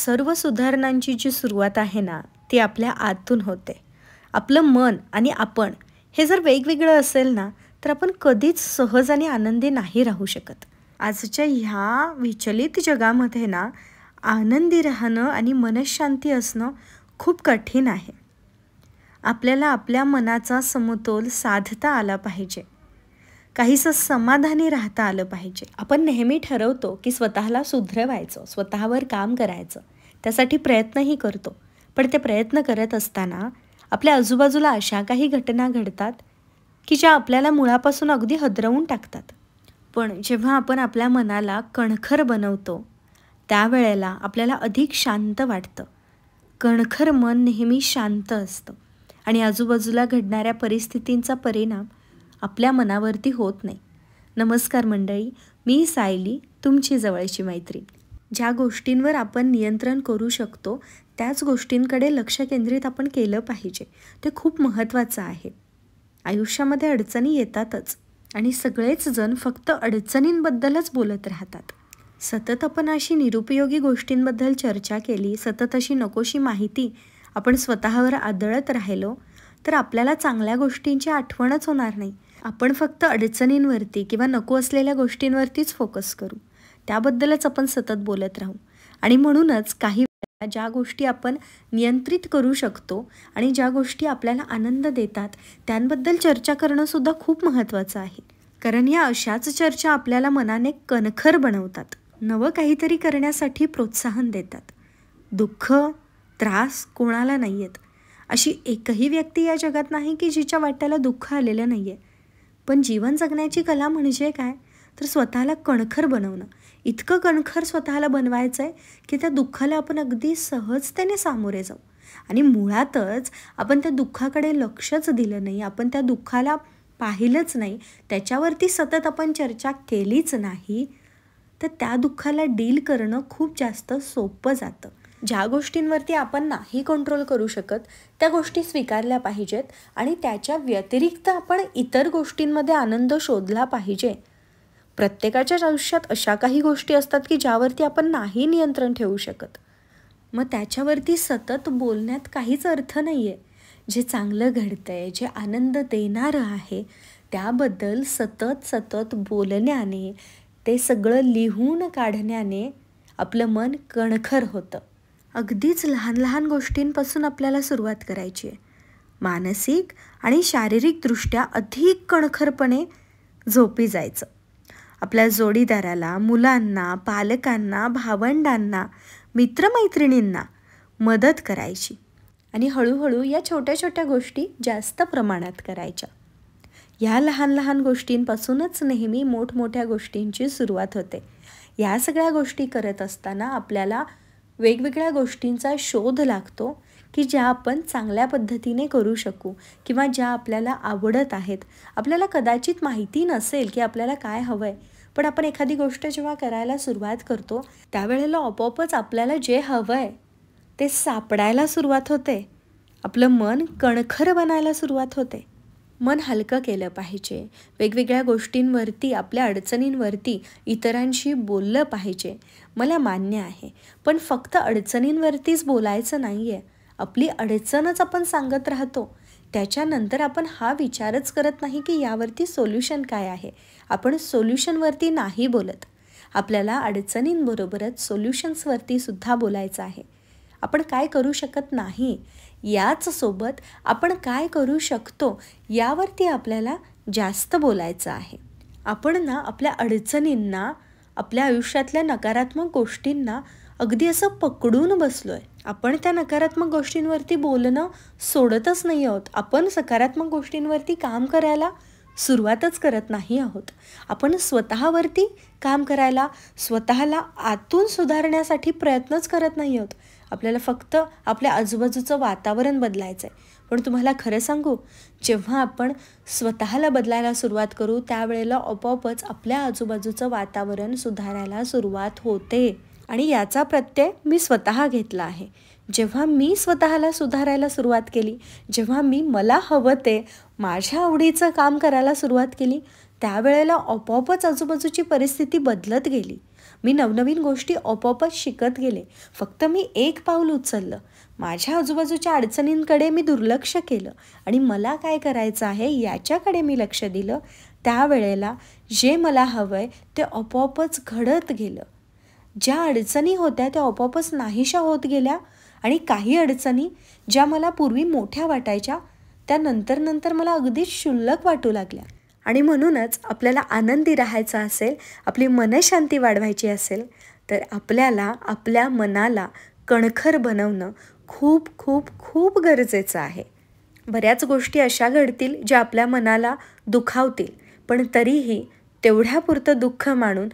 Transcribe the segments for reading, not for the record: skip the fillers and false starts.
सर्व सुधारणांची जी सुरुवात आहे ना, ती आपल्या आतून होते. आपलं मन आणि आपण हे जर वेगवेगळं असेल ना, तर आपण कधीच सहज आणि आनंदी नाही राहू शकत. आजच्या ह्या विचलित जगामध्ये ना, आनंदी राहणं आणि मनःशांती असणं खूप कठीण आहे. आपल्याला आपल्या मनाचा समतोल साधता आला पाहिजे. काहीसं समाधानी राहता आलं पाहिजे. आपण नेहमी ठरवतो की स्वतःला सुधरवायचं, स्वतःवर काम करायचं. त्यासाठी प्रयत्नही करतो. पण ते प्रयत्न करत असताना आपल्या आजूबाजूला अशा काही घटना घडतात की ज्या आपल्याला मुळापासून अगदी हादरवून टाकतात. पण जेव्हा आपण आपल्या मनाला कणखर बनवतो, त्यावेळेला आपल्याला अधिक शांत वाटतं. कणखर मन नेहमी शांत असतं आणि आजूबाजूला घडणाऱ्या परिस्थितींचा परिणाम आपल्या मनावरती होत नाही. नमस्कार मंडळी, मी सायली, तुमची जवळची मैत्रीण. ज्या गोष्टींवर आपण नियंत्रण करू शकतो त्याच गोष्टींकडे लक्ष केंद्रित आपण केलं पाहिजे. ते खूप महत्त्वाचं आहे. आयुष्यामध्ये अडचणी येतातच आणि सगळेच जण फक्त अडचणींबद्दलच बोलत राहतात. सतत आपण अशी निरुपयोगी गोष्टींबद्दल चर्चा केली, सतत अशी नकोशी माहिती आपण स्वतःवर आदळत राहिलो, तर आपल्याला चांगल्या गोष्टींची आठवणच होणार नाही. आपण फक्त अडचणींवरती किंवा नको असलेल्या गोष्टींवरतीच फोकस करू. त्याबद्दलच आपण सतत बोलत राहू. आणि म्हणूनच काही वेळा ज्या गोष्टी आपण नियंत्रित करू शकतो आणि ज्या गोष्टी आपल्याला आनंद देतात त्यांबद्दल चर्चा करणं सुद्धा खूप महत्त्वाचं आहे. कारण या अशाच चर्चा आपल्याला मनाने कणखर बनवतात, नवं काहीतरी करण्यासाठी प्रोत्साहन देतात. दुःख, त्रास कोणाला नाही आहेत. अशी एकही व्यक्ती या जगात नाही की जिच्या वाट्याला दुःख आलेलं नाही आहे. पण जीवन जगण्याची कला म्हणजे काय, तर स्वतःला कणखर बनवणं. इतकं कणखर स्वतःला बनवायचं आहे की त्या दुःखाला आपण अगदी सहजतेने सामोरे जाऊ. आणि मुळातच आपण त्या दुःखाकडे लक्षच दिलं नाही, आपण त्या दुःखाला पाहिलंच नाही, त्याच्यावरती सतत आपण चर्चा केलीच नाही, तर त्या दुःखाला डील करणं खूप जास्त सोपं जातं. ज्या गोष्टींवरती आपण नाही कंट्रोल करू शकत त्या गोष्टी स्वीकारल्या पाहिजेत आणि त्याच्या व्यतिरिक्त आपण इतर गोष्टींमध्ये आनंद शोधला पाहिजे. प्रत्येकाच्याच आयुष्यात अशा काही गोष्टी असतात की ज्यावरती आपण नाही नियंत्रण ठेवू शकत. मग त्याच्यावरती सतत बोलण्यात काहीच अर्थ नाही आहे. जे चांगलं घडतंय, जे आनंद देणारं आहे त्याबद्दल सतत बोलण्याने, ते सगळं लिहून काढण्याने आपलं मन कणखर होतं. अगदीच लहान लहान गोष्टींपासून आपल्याला सुरुवात करायची आहे. मानसिक आणि शारीरिकदृष्ट्या अधिक कणखरपणे झोपी जायचं. आपल्या जोडीदाराला, मुलांना, पालकांना, भावंडांना, मित्रमैत्रिणींना मदत करायची आणि हळूहळू या छोट्या छोट्या गोष्टी जास्त प्रमाणात करायच्या. या लहान लहान गोष्टींपासूनच नेहमी मोठमोठ्या गोष्टींची सुरुवात होते. या सगळ्या गोष्टी करत असताना आपल्याला वेगवेगळ्या गोष्टींचा शोध लागतो की ज्या आपण चांगल्या पद्धतीने करू शकू किंवा ज्या आपल्याला आवडत आहेत. आपल्याला कदाचित माहिती नसेल की आपल्याला काय हवं आहे, पण आपण एखादी गोष्ट जेव्हा करायला सुरुवात करतो त्यावेळेला आपोआपच आपल्याला जे हवं आहे ते सापडायला सुरुवात होते. आपलं मन कणखर बनायला सुरुवात होते. मन हलकं केलं पाहिजे. वेगवेगळ्या गोष्टींवरती, आपल्या अडचणींवरती इतरांशी बोललं पाहिजे. मला मान्य आहे, पण फक्त अडचणींवरतीच बोलायचं नाही आहे. आपली अडचणच आपण सांगत राहतो, त्याच्यानंतर आपण हा विचारच करत नाही की यावरती सोल्युशन काय आहे. आपण सोल्युशनवरती नाही बोलत. आपल्याला अडचणींबरोबरच सोल्युशन्सवरती सुद्धा बोलायचं आहे. आपण काय करू शकत नाही, याच सोबत आपण काय करू शकतो यावरती आपल्याला जास्त बोलायचं आहे. आपण ना आपल्या अडचणींना, आपल्या आयुष्यातल्या नकारात्मक गोष्टींना अगदी असं पकडून बसलोय. आपण त्या नकारात्मक गोष्टींवरती बोलणं सोडतच नाही आहोत. आपण सकारात्मक गोष्टींवरती काम करायला सुरुवातच करत नाही आहोत. आपण स्वतःवरती काम करायला, स्वतःला आतून सुधारण्यासाठी प्रयत्नच करत नाही आहोत. आपल्याला फक्त आपल्या आजूबाजूचं वातावरण बदलायचं आहे. पण तुम्हाला खरं सांगू, जेव्हा आपण स्वतःला बदलायला सुरुवात करू त्यावेळेला आपोआपच आपल्या आजूबाजूचं वातावरण सुधारायला सुरुवात होते. आणि याचा प्रत्यय मी स्वतः घेतला आहे. जेव्हा मी स्वतःला सुधारायला सुरुवात केली, जेव्हा मी मला हवं ते माझ्या आवडीचं काम करायला सुरुवात केली, त्यावेळेला आपोआपच आजूबाजूची परिस्थिती बदलत गेली. मी नवनवीन गोष्टी आपोआपच शिकत गेले. फक्त मी एक पाऊल उचललं. माझ्या आजूबाजूच्या अडचणींकडे मी दुर्लक्ष केलं आणि मला काय करायचं आहे याच्याकडे मी लक्ष दिलं. त्यावेळेला जे मला हवं आहे ते आपोआपच घडत गेलं. ज्या अडचणी होत्या त्या आपोआपच नाहीशा होत गेल्या आणि काही अडचणी ज्या मला पूर्वी मोठ्या वाटायच्या त्या नंतर मला अगदीच क्षुल्लक वाटू लागल्या. आणि म्हणूनच आपल्याला आनंदी राहायचं असेल, आपली मनःशांती वाढवायची असेल, तर आपल्याला आपल्या मनाला कणखर बनवणं खूप खूप खूप गरजेचं आहे. बऱ्याच गोष्टी अशा घडतील ज्या आपल्या मनाला दुखावतील, पण तरीही तेवढ्यापुरतं दुःख मानून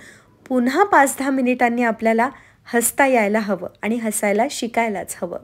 पुन्हा 5-10 मिनिटांनी आपल्याला हसता यायला हवं आणि हसायला शिकायलाच हवं.